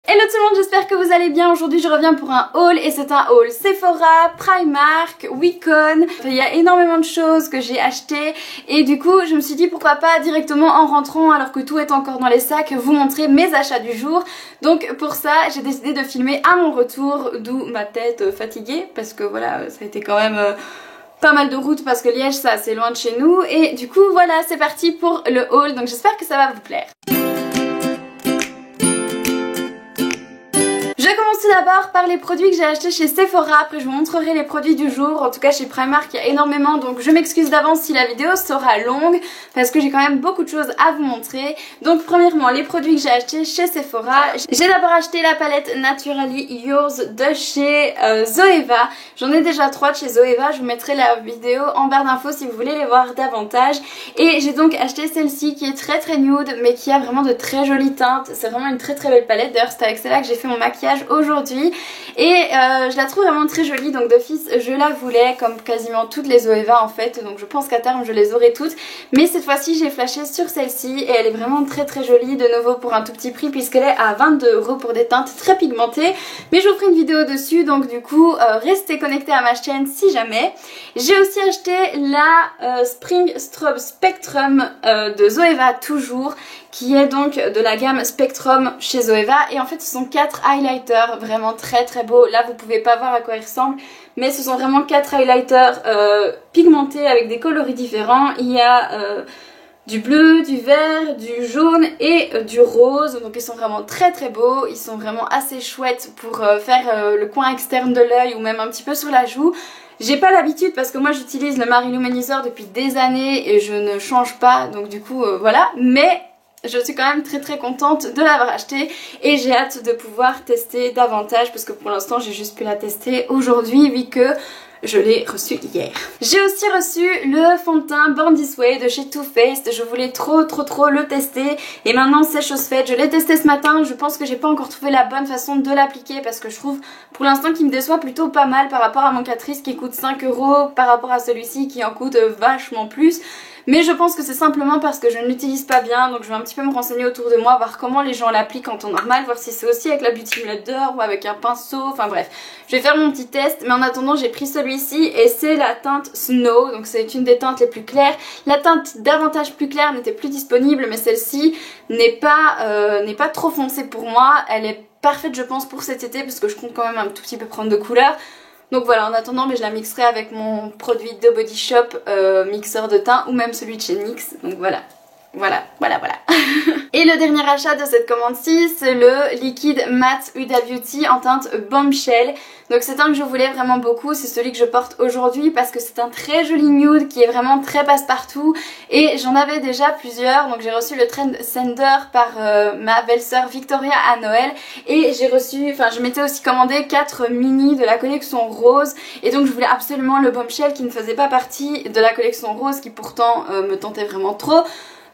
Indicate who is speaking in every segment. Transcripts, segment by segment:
Speaker 1: Hello tout le monde, j'espère que vous allez bien. Aujourd'hui je reviens pour un haul et c'est un haul Sephora, Primark, Wicon. Il y a énormément de choses que j'ai achetées et du coup je me suis dit pourquoi pas directement en rentrant alors que tout est encore dans les sacs vous montrer mes achats du jour. Donc pour ça j'ai décidé de filmer à mon retour, d'où ma tête fatiguée parce que voilà ça a été quand même... pas mal de route parce que Liège c'est assez loin de chez nous et du coup voilà c'est parti pour le haul, donc j'espère que ça va vous plaire. Je commence tout d'abord par les produits que j'ai achetés chez Sephora, après je vous montrerai les produits du jour. En tout cas chez Primark il y a énormément, donc je m'excuse d'avance si la vidéo sera longue parce que j'ai quand même beaucoup de choses à vous montrer. Donc premièrement les produits que j'ai achetés chez Sephora, j'ai d'abord acheté la palette Naturally Yours de chez Zoeva. J'en ai déjà 3 de chez Zoeva, je vous mettrai la vidéo en barre d'infos si vous voulez les voir davantage. Et j'ai donc acheté celle-ci qui est très nude mais qui a vraiment de très jolies teintes. C'est vraiment une très belle palette, d'ailleurs c'est avec celle-là que j'ai fait mon maquillage aujourd'hui et je la trouve vraiment très jolie, donc d'office je la voulais comme quasiment toutes les Zoeva en fait, donc je pense qu'à terme je les aurai toutes, mais cette fois-ci j'ai flashé sur celle-ci et elle est vraiment très jolie de nouveau pour un tout petit prix puisqu'elle est à 22 € pour des teintes très pigmentées, mais je vous ferai une vidéo dessus donc du coup restez connectés à ma chaîne si jamais. J'ai aussi acheté la Spring Strobe Spectrum de Zoeva toujours, qui est donc de la gamme Spectrum chez Zoeva et en fait ce sont 4 highlighters vraiment très beaux. Là vous pouvez pas voir à quoi ils ressemblent mais ce sont vraiment 4 highlighters pigmentés avec des coloris différents. Il y a du bleu, du vert, du jaune et du rose, donc ils sont vraiment très beaux, ils sont vraiment assez chouettes pour faire le coin externe de l'œil ou même un petit peu sur la joue. J'ai pas l'habitude parce que moi j'utilise le Mariluminiseur depuis des années et je ne change pas, donc du coup voilà, mais je suis quand même très contente de l'avoir acheté et j'ai hâte de pouvoir tester davantage parce que pour l'instant j'ai juste pu la tester aujourd'hui vu que je l'ai reçu hier. J'ai aussi reçu le fond de teint Born This Way de chez Too Faced. Je voulais trop le tester et maintenant c'est chose faite. Je l'ai testé ce matin, je pense que j'ai pas encore trouvé la bonne façon de l'appliquer parce que je trouve pour l'instant qu'il me déçoit plutôt pas mal par rapport à mon Catrice qui coûte 5 € par rapport à celui-ci qui en coûte vachement plus. Mais je pense que c'est simplement parce que je ne l'utilise pas bien, donc je vais un petit peu me renseigner autour de moi, voir comment les gens l'appliquent en temps normal, voir si c'est aussi avec la Beauty Blender ou avec un pinceau, enfin bref. Je vais faire mon petit test, mais en attendant j'ai pris celui-ci et c'est la teinte Snow, donc c'est une des teintes les plus claires. La teinte davantage plus claire n'était plus disponible, mais celle-ci n'est pas trop foncée pour moi. Elle est parfaite je pense pour cet été parce que je compte quand même un tout petit peu prendre de couleur. Donc voilà, en attendant, mais je la mixerai avec mon produit de Body Shop, mixeur de teint, ou même celui de chez NYX. Donc voilà. Et le dernier achat de cette commande-ci, c'est le liquide matte Huda Beauty en teinte Bombshell. Donc c'est un que je voulais vraiment beaucoup, c'est celui que je porte aujourd'hui parce que c'est un très joli nude qui est vraiment très passe-partout et j'en avais déjà plusieurs. Donc j'ai reçu le Trend Sender par ma belle-sœur Victoria à Noël et je m'étais aussi commandé 4 mini de la collection rose et donc je voulais absolument le Bombshell qui ne faisait pas partie de la collection rose qui pourtant me tentait vraiment trop.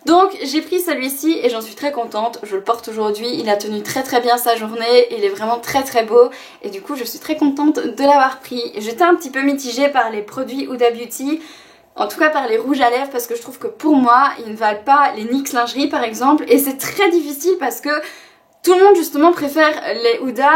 Speaker 1: Donc j'ai pris celui-ci et j'en suis très contente, je le porte aujourd'hui, il a tenu très bien sa journée, il est vraiment très beau et du coup je suis très contente de l'avoir pris. J'étais un petit peu mitigée par les produits Huda Beauty, en tout cas par les rouges à lèvres parce que je trouve que pour moi ils ne valent pas les NYX lingerie par exemple et c'est très difficile parce que tout le monde justement préfère les Huda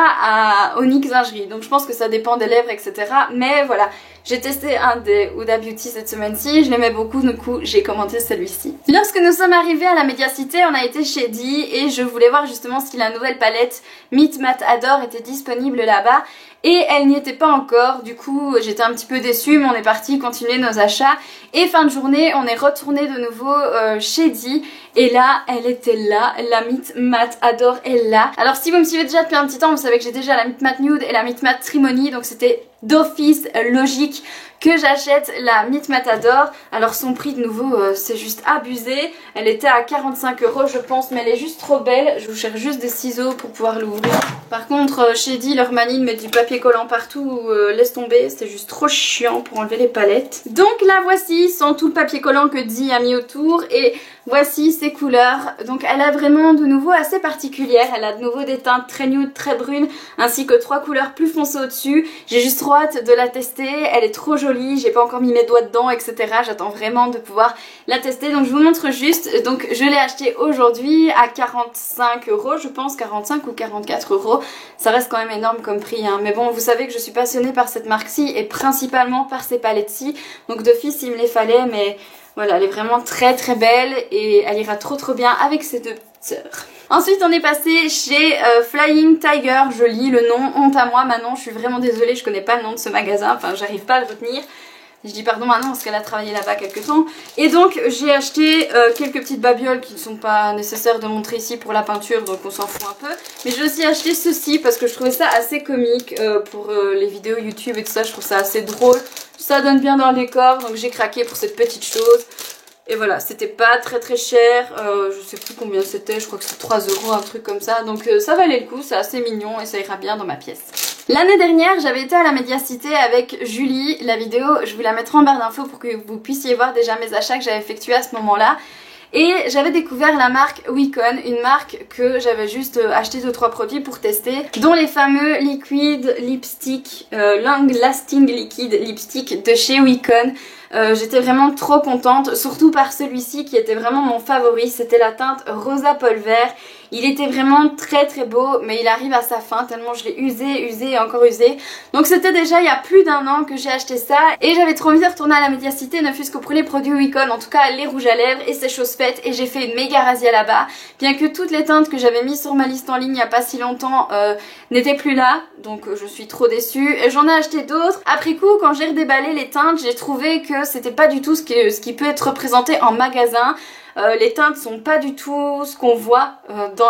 Speaker 1: aux NYX lingerie, donc je pense que ça dépend des lèvres etc. Mais voilà, j'ai testé un des Huda Beauty cette semaine-ci, je l'aimais beaucoup, du coup j'ai commenté celui-ci. Lorsque nous sommes arrivés à la Médiacité, on a été chez Di et je voulais voir justement si la nouvelle palette Meet Matte Adore était disponible là-bas. Et elle n'y était pas encore, du coup j'étais un petit peu déçue mais on est parti continuer nos achats. Et fin de journée on est retourné de nouveau chez Di et là elle était là, la Meet Matte Adore est là. Alors si vous me suivez déjà depuis un petit temps vous savez que j'ai déjà la Meet Matte Nude et la Meet Matte Trimony, donc c'était d'office logique que j'achète la Meet Matte Adore. Alors son prix de nouveau c'est juste abusé, elle était à 45 € je pense mais elle est juste trop belle. Je vous cherche juste des ciseaux pour pouvoir l'ouvrir. Par contre chez Di leur manie de mettre du papier collant partout, laisse tomber, c'est juste trop chiant pour enlever les palettes. Donc la voici sans tout le papier collant que Di a mis autour et voici ses couleurs. Donc elle a vraiment de nouveau assez particulière, elle a de nouveau des teintes très nude, très brunes ainsi que 3 couleurs plus foncées au dessus. J'ai juste trop hâte de la tester, elle est trop jolie, j'ai pas encore mis mes doigts dedans etc. J'attends vraiment de pouvoir la tester, donc je vous montre juste. Donc je l'ai acheté aujourd'hui à 45 € je pense, 45 ou 44 €. Ça reste quand même énorme comme prix hein. Mais bon, vous savez que je suis passionnée par cette marque-ci et principalement par ces palettes-ci, donc d'office il me les fallait, mais voilà, elle est vraiment très très belle et elle ira trop bien avec ces deux sœurs. Ensuite on est passé chez Flying Tiger, je lis le nom, honte à moi Manon, je suis vraiment désolée, je connais pas le nom de ce magasin, enfin j'arrive pas à le retenir. Je dis pardon Manon parce qu'elle a travaillé là-bas quelques temps. Et donc j'ai acheté quelques petites babioles qui ne sont pas nécessaires de montrer ici pour la peinture, donc on s'en fout un peu. Mais j'ai aussi acheté ceci parce que je trouvais ça assez comique pour les vidéos YouTube et tout ça, je trouve ça assez drôle. Ça donne bien dans le décor, donc j'ai craqué pour cette petite chose. Et voilà, c'était pas très cher, je sais plus combien c'était, je crois que c'est 3 €, un truc comme ça. Donc ça valait le coup, c'est assez mignon et ça ira bien dans ma pièce. L'année dernière, j'avais été à la Médiacité avec Julie. La vidéo, je vous la mettrai en barre d'infos pour que vous puissiez voir déjà mes achats que j'avais effectués à ce moment-là. Et j'avais découvert la marque Wicon, une marque que j'avais juste acheté 2-3 produits pour tester, dont les fameux Liquid Lipstick, Long Lasting Liquid Lipstick de chez Wicon. J'étais vraiment trop contente, surtout par celui-ci qui était vraiment mon favori, c'était la teinte Rosa Polver. Il était vraiment très beau, mais il arrive à sa fin tellement je l'ai usé et encore usé. Donc c'était déjà il y a plus d'1 an que j'ai acheté ça et j'avais trop envie de retourner à la Médiacité, ne fût-ce que pour les produits Wicon, en tout cas les rouges à lèvres et ces choses faites, et j'ai fait une méga razzia là-bas. Bien que toutes les teintes que j'avais mises sur ma liste en ligne il n'y a pas si longtemps n'étaient plus là, donc je suis trop déçue. J'en ai acheté d'autres. Après coup, quand j'ai redéballé les teintes, j'ai trouvé que c'était pas du tout ce qui peut être représenté en magasin. Les teintes sont pas du tout ce qu'on voit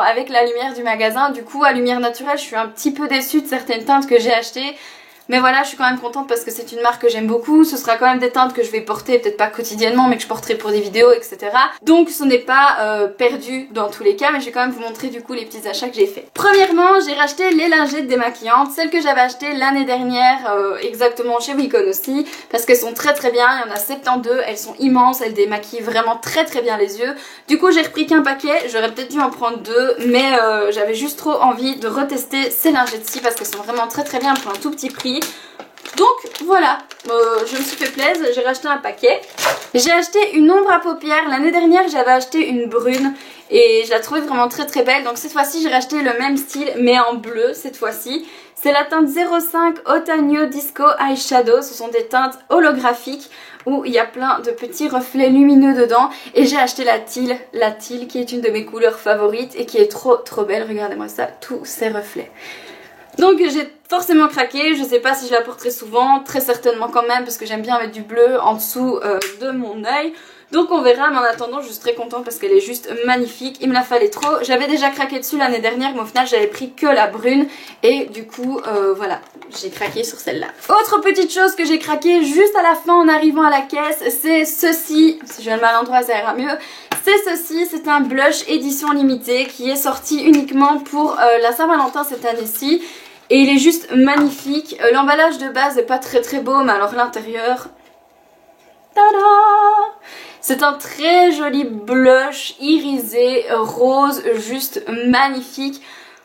Speaker 1: avec la lumière du magasin. Du coup, à lumière naturelle, je suis un petit peu déçue de certaines teintes que j'ai achetées. Mais voilà, je suis quand même contente parce que c'est une marque que j'aime beaucoup. Ce sera quand même des teintes que je vais porter, peut-être pas quotidiennement, mais que je porterai pour des vidéos, etc. Donc ce n'est pas perdu dans tous les cas, mais je vais quand même vous montrer du coup les petits achats que j'ai fait. Premièrement, j'ai racheté les lingettes démaquillantes, celles que j'avais achetées l'année dernière, exactement chez Wicon aussi, parce qu'elles sont très bien, il y en a 72, elles sont immenses, elles démaquillent vraiment très bien les yeux. Du coup j'ai repris qu'un paquet, j'aurais peut-être dû en prendre 2, mais j'avais juste trop envie de retester ces lingettes-ci parce qu'elles sont vraiment très bien pour un tout petit prix. Donc voilà, je me suis fait plaisir, j'ai racheté un paquet. J'ai acheté une ombre à paupières. L'année dernière j'avais acheté une brune et je la trouvais vraiment très belle. Donc cette fois-ci j'ai racheté le même style mais en bleu cette fois-ci. C'est la teinte 05 Otanio Disco Eyeshadow. Ce sont des teintes holographiques où il y a plein de petits reflets lumineux dedans. Et j'ai acheté la teal qui est une de mes couleurs favorites et qui est trop belle. Regardez-moi ça, tous ces reflets. Donc j'ai forcément craqué, je sais pas si je la porterai souvent, très certainement quand même parce que j'aime bien mettre du bleu en dessous de mon œil. Donc on verra, mais en attendant je suis très contente parce qu'elle est juste magnifique, il me la fallait trop. J'avais déjà craqué dessus l'année dernière mais au final j'avais pris que la brune et du coup voilà, j'ai craqué sur celle-là. Autre petite chose que j'ai craqué juste à la fin en arrivant à la caisse, c'est ceci. Si je vais le mettre à l'endroit ça ira mieux. C'est ceci, c'est un blush édition limitée qui est sorti uniquement pour la Saint-Valentin cette année-ci. Et il est juste magnifique. L'emballage de base n'est pas très beau, mais alors l'intérieur... Tada! C'est un très joli blush irisé, rose, juste magnifique.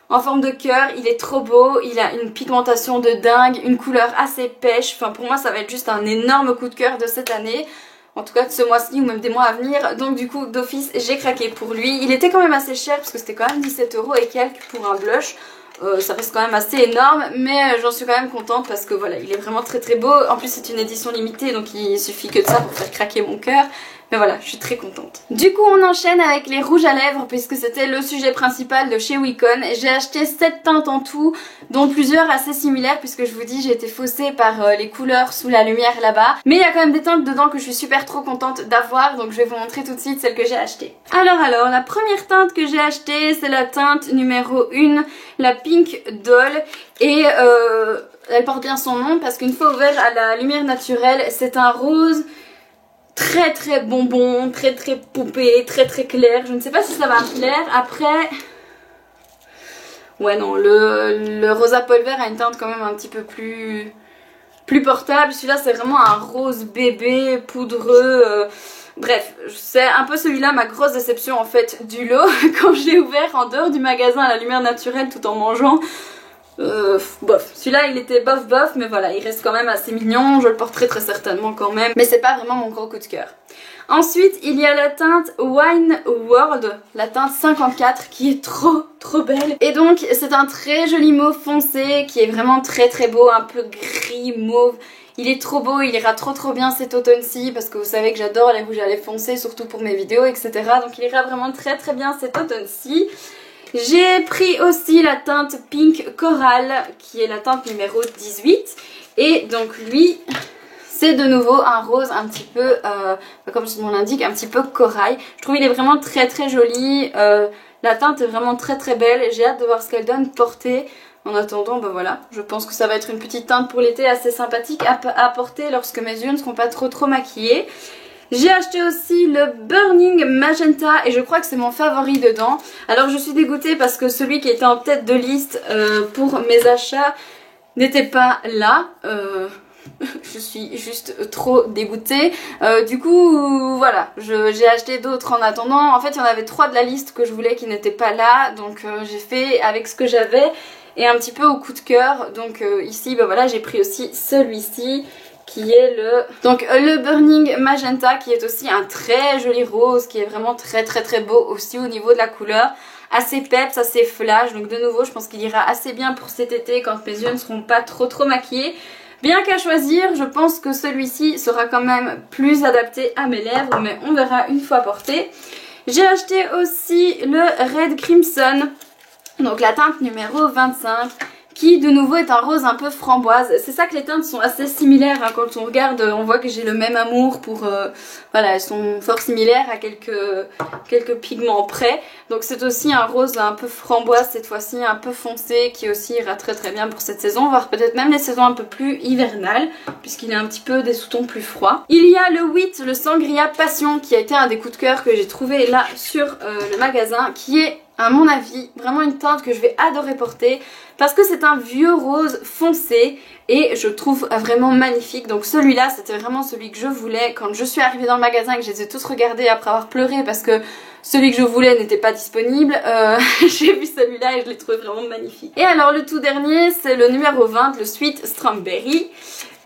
Speaker 1: En forme de cœur, il est trop beau, il a une pigmentation de dingue, une couleur assez pêche. Enfin pour moi ça va être juste un énorme coup de cœur de cette année. En tout cas de ce mois-ci ou même des mois à venir. Donc du coup d'office j'ai craqué pour lui. Il était quand même assez cher parce que c'était quand même 17 € et quelques pour un blush. Ça reste quand même assez énorme, mais j'en suis quand même contente parce que voilà, il est vraiment très beau. En plus c'est une édition limitée donc il suffit que de ça pour faire craquer mon cœur. Mais voilà, je suis très contente. Du coup on enchaîne avec les rouges à lèvres puisque c'était le sujet principal de chez Wicon. J'ai acheté 7 teintes en tout, dont plusieurs assez similaires puisque je vous dis j'ai été faussée par les couleurs sous la lumière là-bas. Mais il y a quand même des teintes dedans que je suis super trop contente d'avoir, donc je vais vous montrer tout de suite celles que j'ai achetées. Alors, la première teinte que j'ai achetée c'est la teinte numéro 1, la Pink Doll. Et elle porte bien son nom parce qu'une fois ouvert à la lumière naturelle, c'est un rose très bonbon, très poupée, très clair. Je ne sais pas si ça va me plaire. Après, ouais non, le Rosa Polver a une teinte quand même un petit peu plus portable. Celui-là c'est vraiment un rose bébé, poudreux. Bref, c'est un peu celui-là ma grosse déception en fait du lot. Quand j'ai ouvert en dehors du magasin à la lumière naturelle tout en mangeant, bof. Celui-là il était bof bof, mais voilà, il reste quand même assez mignon, je le porterai très certainement quand même, mais c'est pas vraiment mon gros coup de cœur. Ensuite il y a la teinte Wine World, la teinte 54 qui est trop belle. Et donc c'est un très joli mauve foncé qui est vraiment très beau, un peu gris mauve. Il est trop beau, il ira trop bien cet automne-ci parce que vous savez que j'adore les rouges à lèvres foncés, surtout pour mes vidéos, etc. Donc il ira vraiment très bien cet automne-ci. J'ai pris aussi la teinte Pink Coral qui est la teinte numéro 18. Et donc lui, c'est de nouveau un rose un petit peu, comme son nom l'indique, un petit peu corail. Je trouve il est vraiment très joli. La teinte est vraiment très belle. J'ai hâte de voir ce qu'elle donne portée. En attendant, ben voilà, je pense que ça va être une petite teinte pour l'été assez sympathique à porter lorsque mes yeux ne seront pas trop maquillés. J'ai acheté aussi le Burning Magenta et je crois que c'est mon favori dedans. Alors je suis dégoûtée parce que celui qui était en tête de liste pour mes achats n'était pas là. Je suis juste trop dégoûtée. Du coup, voilà, j'ai acheté d'autres en attendant. En fait, il y en avait 3 de la liste que je voulais qui n'étaient pas là. Donc j'ai fait avec ce que j'avais et un petit peu au coup de cœur. Donc ici, ben voilà, j'ai pris aussi celui-ci qui est le Burning Magenta, qui est aussi un très joli rose, qui est vraiment très beau aussi au niveau de la couleur. Assez peps, assez flash. Donc de nouveau, je pense qu'il ira assez bien pour cet été quand mes yeux ne seront pas trop maquillés. Bien qu'à choisir, je pense que celui-ci sera quand même plus adapté à mes lèvres, mais on verra une fois porté. J'ai acheté aussi le Red Crimson, donc la teinte numéro 25, qui de nouveau est un rose un peu framboise. C'est ça que les teintes sont assez similaires, hein. Quand on regarde, on voit que j'ai le même amour pour... voilà, elles sont fort similaires à quelques pigments près. Donc c'est aussi un rose un peu framboise cette fois-ci, un peu foncé, qui aussi ira très bien pour cette saison, voire peut-être même les saisons un peu plus hivernales, puisqu'il est un petit peu des sous-tons plus froids. Il y a le 8, le Sangria Passion, qui a été un des coups de cœur que j'ai trouvé là sur le magasin, qui est à mon avis vraiment une teinte que je vais adorer porter parce que c'est un vieux rose foncé et je trouve vraiment magnifique. Donc celui-là c'était vraiment celui que je voulais quand je suis arrivée dans le magasin et que je les ai tous regardés après avoir pleuré parce que celui que je voulais n'était pas disponible. J'ai vu celui-là et je l'ai trouvé vraiment magnifique. Et alors le tout dernier c'est le numéro 20, le Sweet Strawberry,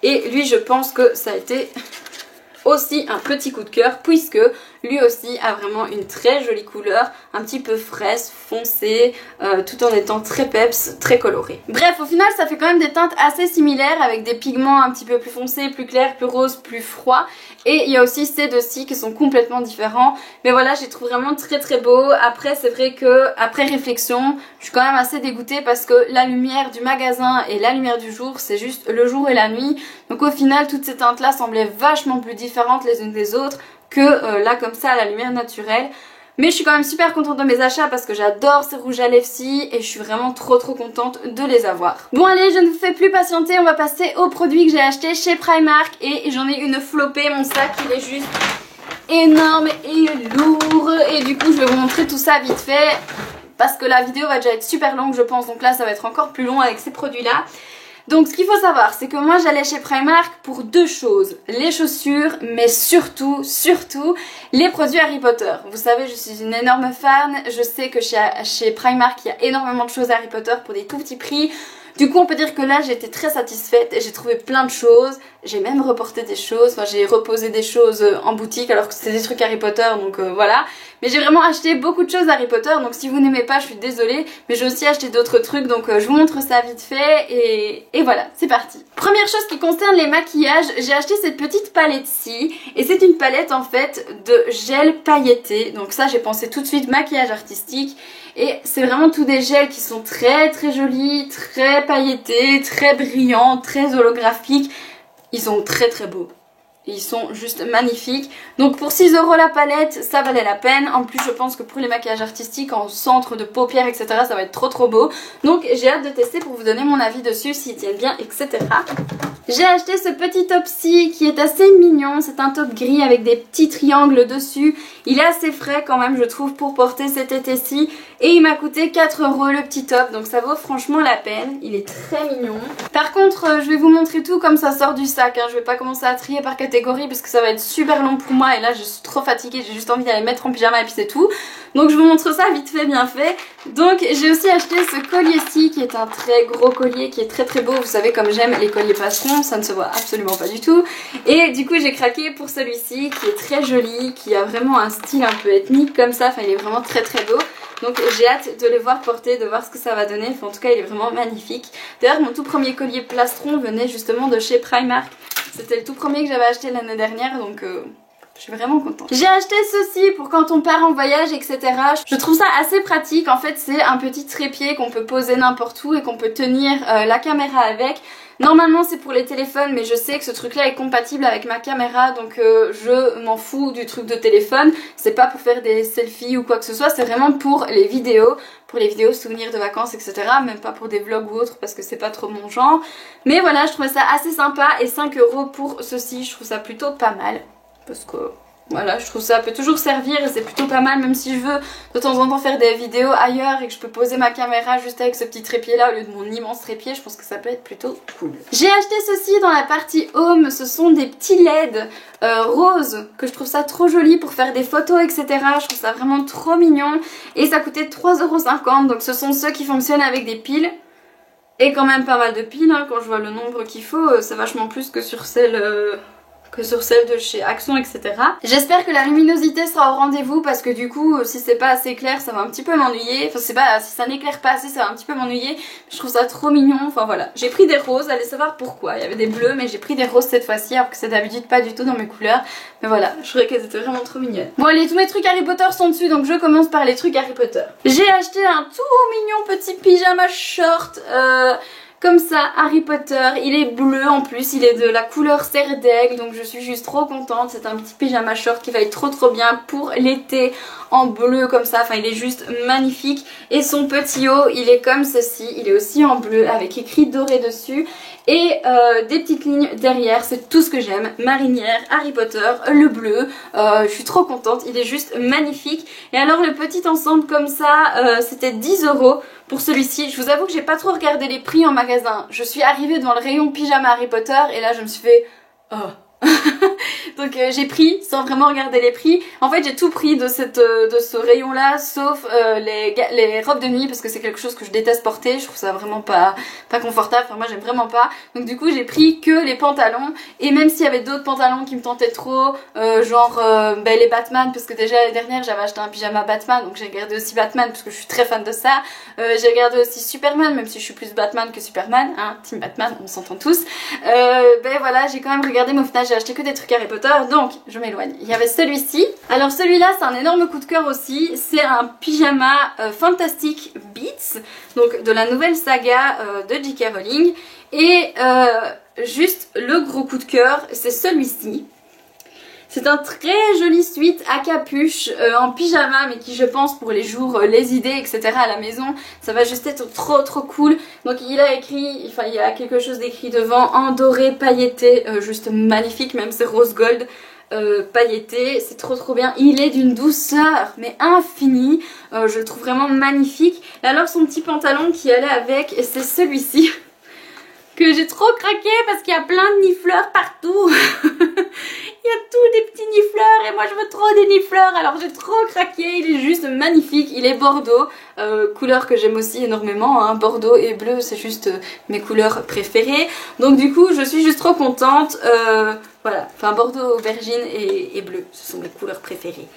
Speaker 1: et lui je pense que ça a été aussi un petit coup de cœur puisque lui aussi a vraiment une très jolie couleur, un petit peu fraise, foncée, tout en étant très peps, très coloré. Bref, au final ça fait quand même des teintes assez similaires avec des pigments un petit peu plus foncés, plus clairs, plus roses, plus froids. Et il y a aussi ces deux-ci qui sont complètement différents. Mais voilà, je les trouve vraiment très beaux. Après c'est vrai que après réflexion, je suis quand même assez dégoûtée parce que la lumière du magasin et la lumière du jour, c'est juste le jour et la nuit. Donc au final toutes ces teintes là semblaient vachement plus différentes les unes des autres que là comme ça à la lumière naturelle. Mais je suis quand même super contente de mes achats parce que j'adore ces rouges à lèvres-ci et je suis vraiment trop contente de les avoir. Bon allez, je ne vous fais plus patienter, on va passer aux produits que j'ai achetés chez Primark et j'en ai une flopée, mon sac il est juste énorme et lourd et du coup je vais vous montrer tout ça vite fait parce que la vidéo va déjà être super longue je pense, donc là ça va être encore plus long avec ces produits là. Donc ce qu'il faut savoir c'est que moi j'allais chez Primark pour 2 choses, les chaussures mais surtout les produits Harry Potter. Vous savez je suis une énorme fan, je sais que chez Primark il y a énormément de choses Harry Potter pour des tout petits prix. Du coup on peut dire que là j'ai été très satisfaite et j'ai trouvé plein de choses, j'ai même reporté des choses, enfin j'ai reposé des choses en boutique alors que c'était des trucs Harry Potter donc voilà. Mais j'ai vraiment acheté beaucoup de choses Harry Potter donc si vous n'aimez pas je suis désolée, mais j'ai aussi acheté d'autres trucs donc je vous montre ça vite fait et voilà c'est parti. Première chose qui concerne les maquillages, j'ai acheté cette petite palette-ci et c'est une palette en fait de gel pailleté, donc ça j'ai pensé tout de suite maquillage artistique. Et c'est vraiment tous des gels qui sont très jolis, très pailletés, très brillants, très holographiques. Ils sont très beaux. Ils sont juste magnifiques. Donc pour 6 € la palette, ça valait la peine. En plus je pense que pour les maquillages artistiques en centre de paupières etc. ça va être trop beau. Donc j'ai hâte de tester pour vous donner mon avis dessus, s'ils tiennent bien etc. J'ai acheté ce petit top-ci qui est assez mignon. C'est un top gris avec des petits triangles dessus. Il est assez frais quand même je trouve pour porter cet été-ci. Et il m'a coûté 4 € le petit top. Donc ça vaut franchement la peine. Il est très mignon. Par contre je vais vous montrer tout comme ça sort du sac. Hein. Je vais pas commencer à trier par catégorie. catégorie parce que ça va être super long pour moi et là je suis trop fatiguée, j'ai juste envie d'aller mettre en pyjama et puis c'est tout. Donc je vous montre ça vite fait bien fait. Donc j'ai aussi acheté ce collier-ci qui est un très gros collier qui est très très beau. Vous savez comme j'aime les colliers passerons, ça ne se voit absolument pas du tout. Et du coup j'ai craqué pour celui-ci qui est très joli, qui a vraiment un style un peu ethnique comme ça, enfin il est vraiment très très beau. Donc j'ai hâte de le voir porter, de voir ce que ça va donner. Enfin, en tout cas il est vraiment magnifique. D'ailleurs mon tout premier collier plastron venait justement de chez Primark. C'était le tout premier que j'avais acheté l'année dernière, donc je suis vraiment contente. J'ai acheté ceci pour quand on part en voyage, etc. Je trouve ça assez pratique. En fait c'est un petit trépied qu'on peut poser n'importe où et qu'on peut tenir la caméra avec. Normalement c'est pour les téléphones, mais je sais que ce truc là est compatible avec ma caméra, donc je m'en fous du truc de téléphone. C'est pas pour faire des selfies ou quoi que ce soit, c'est vraiment pour les vidéos souvenirs de vacances, etc. Même pas pour des vlogs ou autres parce que c'est pas trop mon genre. Mais voilà, je trouvais ça assez sympa et 5 € pour ceci, je trouve ça plutôt pas mal. Parce que voilà, je trouve ça peut toujours servir et c'est plutôt pas mal, même si je veux de temps en temps faire des vidéos ailleurs et que je peux poser ma caméra juste avec ce petit trépied là au lieu de mon immense trépied, je pense que ça peut être plutôt cool. J'ai acheté ceci dans la partie home, ce sont des petits LED roses, que je trouve ça trop joli pour faire des photos, etc. Je trouve ça vraiment trop mignon et ça coûtait 3,50 €, donc ce sont ceux qui fonctionnent avec des piles. Et quand même pas mal de piles, hein, quand je vois le nombre qu'il faut, c'est vachement plus que sur celle de chez Action, etc. J'espère que la luminosité sera au rendez-vous parce que du coup si c'est pas assez clair ça va un petit peu m'ennuyer. Enfin c'est pas, si ça n'éclaire pas assez ça va un petit peu m'ennuyer. Je trouve ça trop mignon, enfin voilà. J'ai pris des roses, allez savoir pourquoi. Il y avait des bleus mais j'ai pris des roses cette fois-ci alors que c'est d'habitude pas du tout dans mes couleurs. Mais voilà, je trouvais qu'elles étaient vraiment trop mignonnes. Bon allez, tous mes trucs Harry Potter sont dessus donc je commence par les trucs Harry Potter. J'ai acheté un tout mignon petit pyjama short comme ça, Harry Potter, il est bleu en plus, il est de la couleur serre d'aigle, donc je suis juste trop contente. C'est un petit pyjama short qui va être trop bien pour l'été en bleu comme ça, enfin il est juste magnifique. Et son petit haut, il est comme ceci, il est aussi en bleu avec écrit doré dessus. Et des petites lignes derrière, c'est tout ce que j'aime. Marinière, Harry Potter, le bleu, je suis trop contente, il est juste magnifique. Et alors le petit ensemble comme ça, c'était 10 € pour celui-ci. Je vous avoue que j'ai pas trop regardé les prix en magasin. Je suis arrivée devant le rayon pyjama Harry Potter et là je me suis fait... oh. Donc j'ai pris sans vraiment regarder les prix. En fait j'ai tout pris de ce rayon là sauf les robes de nuit parce que c'est quelque chose que je déteste porter. Je trouve ça vraiment pas confortable, enfin moi j'aime vraiment pas. Donc du coup j'ai pris que les pantalons et même s'il y avait d'autres pantalons qui me tentaient trop, les Batman, parce que déjà l'année dernière j'avais acheté un pyjama Batman, donc j'ai regardé aussi Batman parce que je suis très fan de ça. J'ai regardé aussi Superman, même si je suis plus Batman que Superman, hein, Team Batman, on s'entend tous. Voilà, j'ai quand même regardé, mais au final j'ai acheté que des trucs Harry Potter, donc je m'éloigne. Il y avait celui-ci. Alors celui-là c'est un énorme coup de cœur aussi. C'est un pyjama Fantastic Beasts, donc de la nouvelle saga de J.K. Rowling. Et juste le gros coup de cœur, c'est celui-ci. C'est un très joli suite à capuche en pyjama, mais qui je pense pour les jours, les idées, etc. à la maison, ça va juste être trop cool. Donc il a écrit, enfin il y a quelque chose d'écrit devant en doré pailleté, juste magnifique, même c'est rose gold pailleté, c'est trop bien. Il est d'une douceur mais infinie, je le trouve vraiment magnifique. Et alors son petit pantalon qui allait avec, c'est celui-ci. Que j'ai trop craqué parce qu'il y a plein de nifleurs partout. Il y a tous des petits nifleurs et moi je veux trop des nifleurs, alors j'ai trop craqué. Il est juste magnifique, il est bordeaux, couleur que j'aime aussi énormément, hein. Bordeaux et bleu c'est juste mes couleurs préférées. Donc du coup je suis juste trop contente, voilà, enfin bordeaux, aubergine et bleu, ce sont mes couleurs préférées.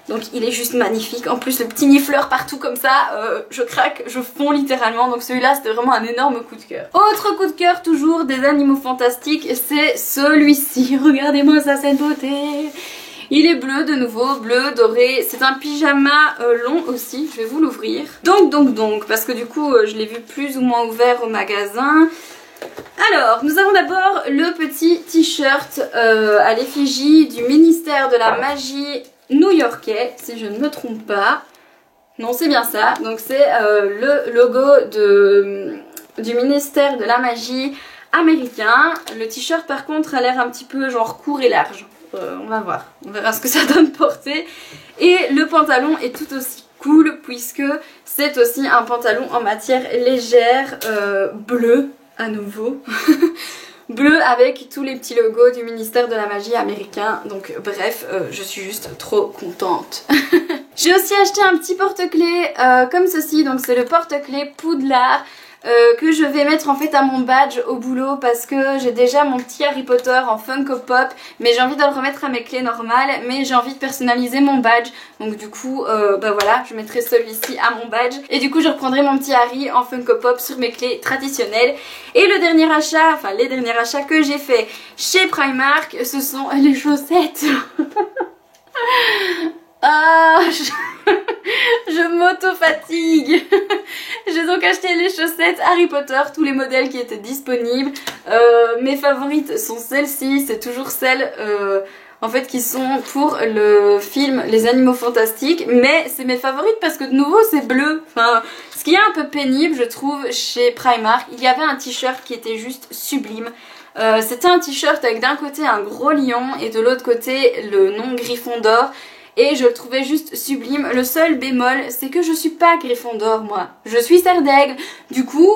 Speaker 1: Donc il est juste magnifique, en plus le petit nifleur partout comme ça, je craque, je fonds littéralement. Donc celui-là c'était vraiment un énorme coup de cœur. Autre coup de cœur toujours des animaux fantastiques, c'est celui-ci. Regardez-moi ça, cette beauté. Il est bleu de nouveau, bleu, doré. C'est un pyjama long aussi, je vais vous l'ouvrir. Donc, parce que du coup je l'ai vu plus ou moins ouvert au magasin. Alors, nous avons d'abord le petit t-shirt à l'effigie du ministère de la magie new-yorkais, si je ne me trompe pas. Non, c'est bien ça. Donc c'est le logo du ministère de la magie américain. Le t-shirt par contre a l'air un petit peu genre court et large. On va voir, on verra ce que ça donne porter. Et le pantalon est tout aussi cool puisque c'est aussi un pantalon en matière légère, bleu à nouveau. bleu avec tous les petits logos du ministère de la magie américain. Donc bref, je suis juste trop contente. J'ai aussi acheté un petit porte-clés comme ceci, donc c'est le porte-clés Poudlard. Que je vais mettre en fait à mon badge au boulot parce que j'ai déjà mon petit Harry Potter en Funko Pop, mais j'ai envie de le remettre à mes clés normales, mais j'ai envie de personnaliser mon badge, donc du coup bah voilà, je mettrai celui-ci à mon badge et du coup je reprendrai mon petit Harry en Funko Pop sur mes clés traditionnelles. Et le dernier achat, enfin les derniers achats que j'ai fait chez Primark, ce sont les chaussettes. Ah, je m'auto-fatigue. J'ai donc acheté les chaussettes Harry Potter, tous les modèles qui étaient disponibles. Mes favorites sont celles-ci, c'est toujours celles en fait qui sont pour le film Les Animaux Fantastiques. Mais c'est mes favorites parce que de nouveau c'est bleu. Enfin, ce qui est un peu pénible je trouve chez Primark, il y avait un t-shirt qui était juste sublime. C'était un t-shirt avec d'un côté un gros lion et de l'autre côté le nom Gryffondor. Et je le trouvais juste sublime. Le seul bémol, c'est que je suis pas Gryffondor moi. Je suis Serre d'Aigle. Du coup,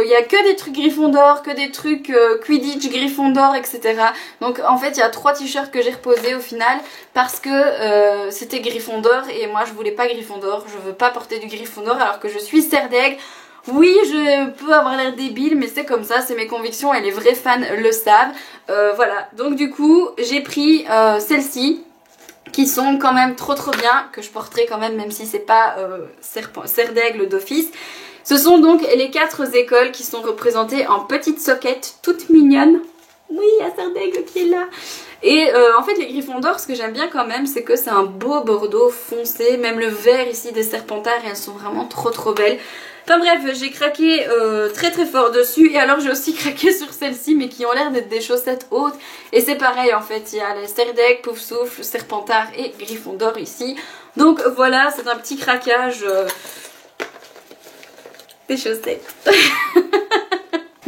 Speaker 1: il y a que des trucs Gryffondor, que des trucs Quidditch, Gryffondor, etc. Donc en fait, il y a 3 t-shirts que j'ai reposés au final parce que c'était Gryffondor et moi je voulais pas Gryffondor. Je veux pas porter du Gryffondor alors que je suis Serre d'Aigle. Oui, je peux avoir l'air débile, mais c'est comme ça, c'est mes convictions et les vrais fans le savent. Voilà, donc du coup, j'ai pris celle-ci, qui sont quand même trop bien, que je porterai quand même si c'est pas Serre d'Aigle d'office. Ce sont donc les 4 écoles qui sont représentées en petites soquettes toutes mignonnes. Oui, il y a Serre d'Aigle qui est là. Et en fait les Gryffondor, ce que j'aime bien quand même, c'est que c'est un beau bordeaux foncé. Même le vert ici des Serpentards, elles sont vraiment trop belles. Enfin bref, j'ai craqué très fort dessus. Et alors j'ai aussi craqué sur celles-ci, mais qui ont l'air d'être des chaussettes hautes. Et c'est pareil en fait, il y a les Serre d'Aigle, Poufsouffle, Serpentard et Gryffondor ici. Donc voilà, c'est un petit craquage des chaussettes.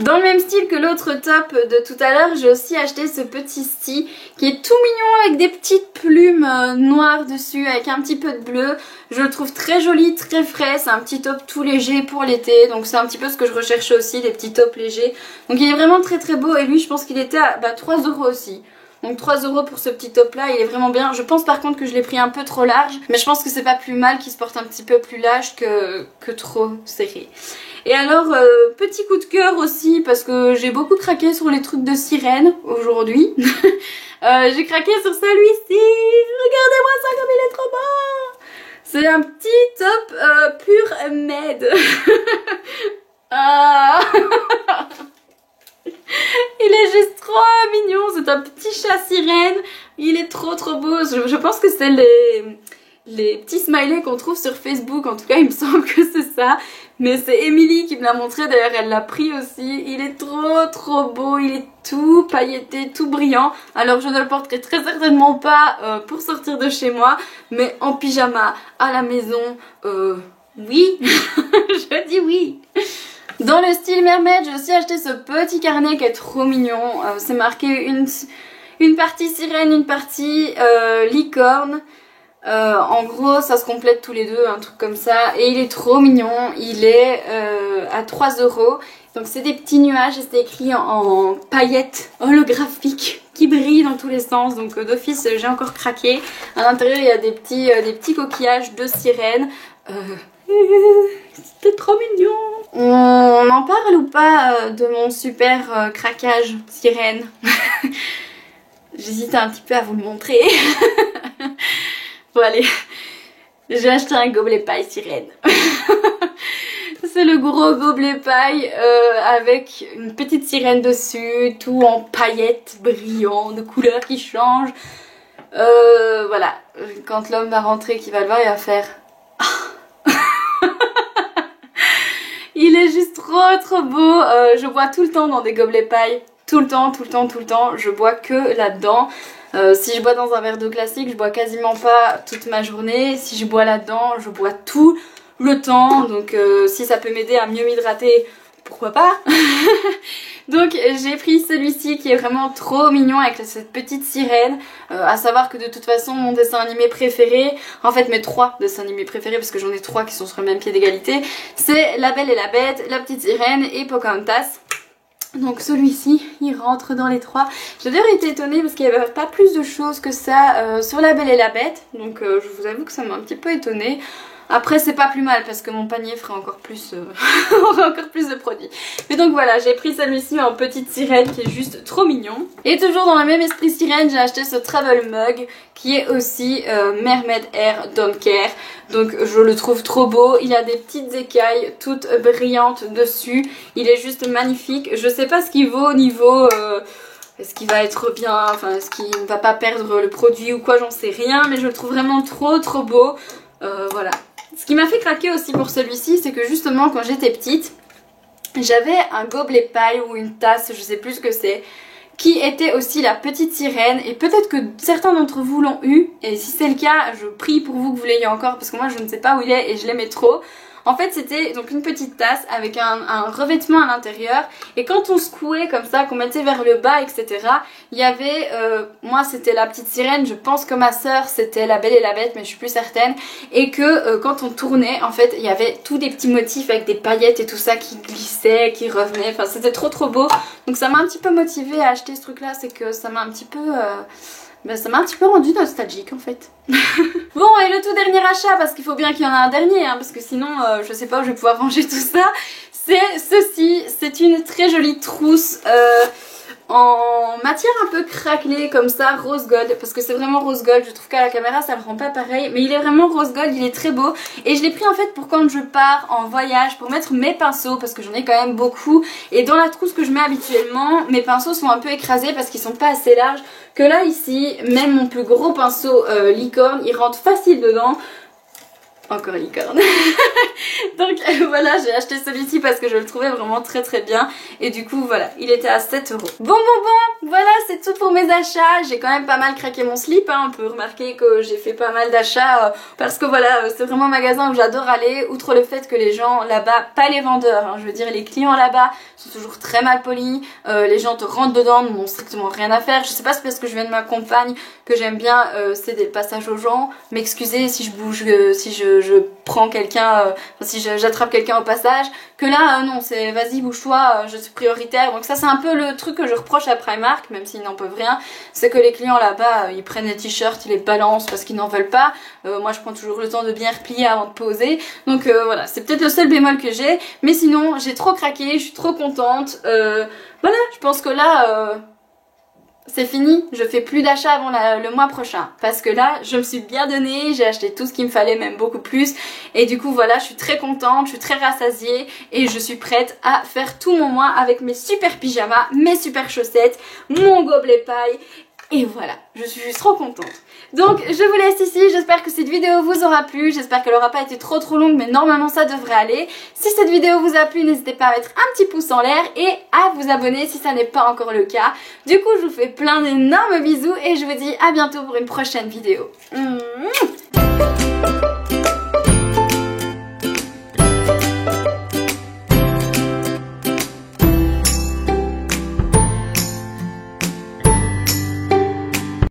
Speaker 1: Dans le même style que l'autre top de tout à l'heure, j'ai aussi acheté ce petit sti qui est tout mignon avec des petites plumes noires dessus avec un petit peu de bleu. Je le trouve très joli, très frais, c'est un petit top tout léger pour l'été, donc c'est un petit peu ce que je recherchais aussi, des petits tops légers. Donc il est vraiment très beau et lui je pense qu'il était à 3 € aussi. Donc 3 € pour ce petit top là, il est vraiment bien. Je pense par contre que je l'ai pris un peu trop large, mais je pense que c'est pas plus mal qu'il se porte un petit peu plus large que trop serré. Et alors petit coup de cœur aussi parce que j'ai beaucoup craqué sur les trucs de sirène aujourd'hui. J'ai craqué sur celui-ci. Regardez-moi ça comme il est trop beau. C'est un petit top pur med. Ah. Il est juste trop mignon, c'est un petit chat sirène, il est trop beau. Je pense que c'est les petits smileys qu'on trouve sur Facebook, en tout cas il me semble que c'est ça. Mais c'est Émilie qui me l'a montré, d'ailleurs elle l'a pris aussi. Il est trop beau, il est tout pailleté, tout brillant. Alors je ne le porterai très certainement pas pour sortir de chez moi, mais en pyjama, à la maison, oui, je dis oui. Dans le style mermaid, j'ai aussi acheté ce petit carnet qui est trop mignon. C'est marqué une partie sirène, une partie licorne. En gros, ça se complète tous les deux, un truc comme ça. Et il est trop mignon. Il est à 3 €. Donc c'est des petits nuages et c'est écrit en paillettes holographiques qui brillent dans tous les sens. Donc d'office, j'ai encore craqué. À l'intérieur, il y a des petits coquillages de sirène. C'était trop mignon. On en parle ou pas de mon super craquage sirène? J'hésite un petit peu à vous le montrer. Bon allez, j'ai acheté un gobelet paille sirène. C'est le gros gobelet paille avec une petite sirène dessus, tout en paillettes brillantes, de couleurs qui changent. Voilà, quand l'homme va rentrer, qui va le voir, il va faire... Il est juste trop beau. Je bois tout le temps dans des gobelets paille. Tout le temps. Je bois que là-dedans. Si je bois dans un verre d'eau classique, je bois quasiment pas toute ma journée. Si je bois là-dedans, je bois tout le temps. Donc si ça peut m'aider à mieux m'hydrater, pourquoi pas. Donc j'ai pris celui-ci qui est vraiment trop mignon avec cette petite sirène. À savoir que de toute façon mon dessin animé préféré, en fait mes 3 dessins animés préférés, parce que j'en ai 3 qui sont sur le même pied d'égalité, c'est La Belle et la Bête, La Petite Sirène et Pocahontas. Donc celui-ci, il rentre dans les 3. J'ai d'ailleurs été étonnée parce qu'il n'y avait pas plus de choses que ça sur La Belle et la Bête. Donc je vous avoue que ça m'a un petit peu étonnée. Après c'est pas plus mal parce que mon panier ferait encore plus, encore plus de produits. Mais donc voilà, j'ai pris celui-ci en petite sirène qui est juste trop mignon. Et toujours dans le même esprit sirène, j'ai acheté ce travel mug qui est aussi Mermaid Air Don't Care. Donc je le trouve trop beau, il a des petites écailles toutes brillantes dessus. Il est juste magnifique. Je sais pas ce qu'il vaut au niveau... est-ce qu'il va être bien, enfin est-ce qu'il ne va pas perdre le produit ou quoi, j'en sais rien. Mais je le trouve vraiment trop beau. Voilà. Ce qui m'a fait craquer aussi pour celui-ci, c'est que justement quand j'étais petite, j'avais un gobelet paille ou une tasse, je sais plus ce que c'est, qui était aussi la petite sirène, et peut-être que certains d'entre vous l'ont eu, et si c'est le cas, je prie pour vous que vous l'ayez encore, parce que moi je ne sais pas où il est et je l'aimais trop. En fait c'était donc une petite tasse avec un revêtement à l'intérieur, et quand on secouait comme ça, qu'on mettait vers le bas, etc. il y avait, moi c'était la petite sirène, je pense que ma soeur c'était La Belle et la Bête, mais je suis plus certaine, et que quand on tournait, en fait il y avait tous des petits motifs avec des paillettes et tout ça qui glissaient, qui revenaient, enfin c'était trop beau. Donc ça m'a un petit peu motivée à acheter ce truc là, c'est que ça m'a un petit peu... ça m'a un petit peu rendu nostalgique en fait. Bon, et le tout dernier achat, parce qu'il faut bien qu'il y en ait un dernier, hein, parce que sinon je sais pas où je vais pouvoir ranger tout ça. C'est ceci, c'est une très jolie trousse en matière un peu craquelée comme ça, rose gold, parce que c'est vraiment rose gold. Je trouve qu'à la caméra ça le rend pas pareil, mais il est vraiment rose gold, il est très beau. Et je l'ai pris en fait pour quand je pars en voyage, pour mettre mes pinceaux, parce que j'en ai quand même beaucoup. Et dans la trousse que je mets habituellement, mes pinceaux sont un peu écrasés parce qu'ils sont pas assez larges. Que là ici, même mon plus gros pinceau licorne, il rentre facile dedans. Encore licorne. Donc voilà, j'ai acheté celui-ci parce que je le trouvais vraiment très bien. Et du coup voilà, il était à 7 €. Bon, voilà, c'est tout pour mes achats. J'ai quand même pas mal craqué mon slip, hein. On peut remarquer que j'ai fait pas mal d'achats parce que voilà, c'est vraiment un magasin où j'adore aller. Outre le fait que les gens là-bas, pas les vendeurs, hein, je veux dire les clients là-bas sont toujours très mal polis. Les gens te rentrent dedans, n'ont strictement rien à faire. Je sais pas si c'est parce que je viens de ma compagne que j'aime bien céder le passage aux gens. M'excuser si je bouge, si je prends quelqu'un, si j'attrape quelqu'un au passage, que là non, c'est vas-y bouge-toi, je suis prioritaire. Donc ça c'est un peu le truc que je reproche à Primark, même s'ils n'en peuvent rien, c'est que les clients là-bas ils prennent les t-shirts, ils les balancent parce qu'ils n'en veulent pas. Moi je prends toujours le temps de bien replier avant de poser, donc voilà, c'est peut-être le seul bémol que j'ai, mais sinon j'ai trop craqué, je suis trop contente. Voilà, je pense que là c'est fini, je fais plus d'achats avant le mois prochain parce que là je me suis bien donnée, j'ai acheté tout ce qu'il me fallait, même beaucoup plus, et du coup voilà, je suis très contente, je suis très rassasiée et je suis prête à faire tout mon mois avec mes super pyjamas, mes super chaussettes, mon gobelet paille. Et voilà, je suis juste trop contente. Donc je vous laisse ici, j'espère que cette vidéo vous aura plu, j'espère qu'elle n'aura pas été trop longue, mais normalement ça devrait aller. Si cette vidéo vous a plu, n'hésitez pas à mettre un petit pouce en l'air et à vous abonner si ça n'est pas encore le cas. Du coup je vous fais plein d'énormes bisous et je vous dis à bientôt pour une prochaine vidéo.